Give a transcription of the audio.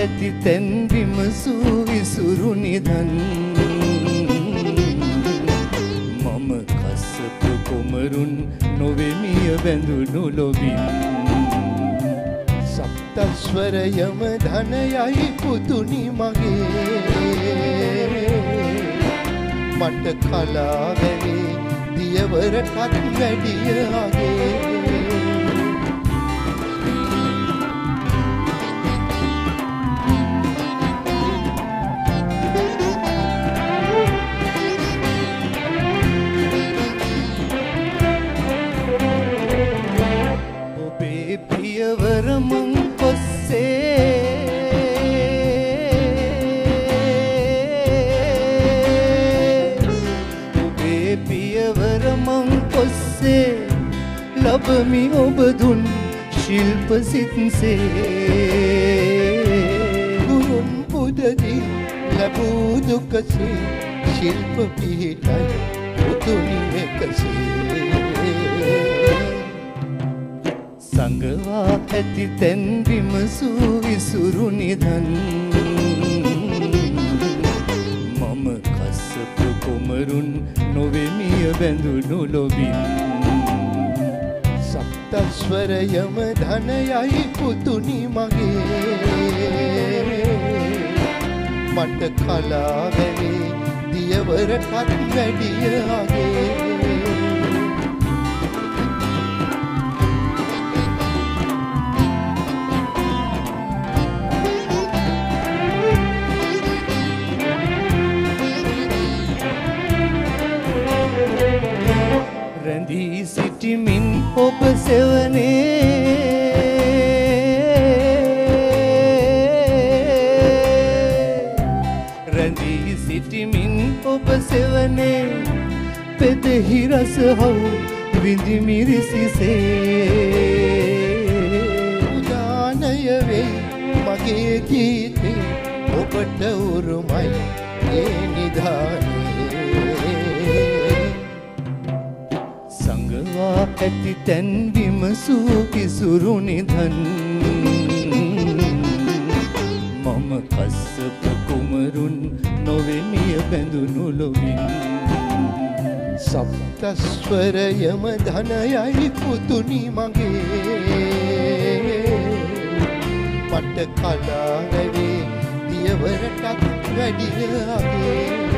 ඇති තැන් විමසූ විසුරු නිදන් මම කස්සප කුමරුන් නොවෙමිය බැඳුණු ලොවින් සප්තස්වරයම ධනයයි පුතුනි මගේ මට කලාවැවේ දියවරටත් වැඩිය අගේ ඔබේ පියවර මං ලබමි ඔබ දුන් ශිල්ප සිත්සේ ගුරුන් පුදදී ලැබූ දුකසේ ශිල්ප පිහිටයි පුතුනි එකසේ සංගවා ඇති තැන් විමසූ විසුරු නිදන් මම කස්සප කුමරුන් නොවෙමිය බැඳුණු ලොවින් සප්තස්වරයම ධනයයි පුතුනි මගේ මට කලාවැවේ දියවරටත් වැඩිය අගේ රැඳී සිටිමින් ඔබ සෙවනේ රැඳී සිටිමින් ඔබ සෙවනේ පෙදෙහි රස හවු විඳිමිරිසිසේ උදානය වෙයි මගේ ගීතේ ඔබට උරුමයි ඒ නිධානේ සංගවා ඇති තැන් විමසූ කිසුරු නිදන් මම කස්සප කුමරුන් නොවෙමිය බැඳුණු ලොවින් සප්තස්වරයම ධනයයි පුතුනි මගේ මට කලාවැවේ දියවරටත් වැඩිය අගේ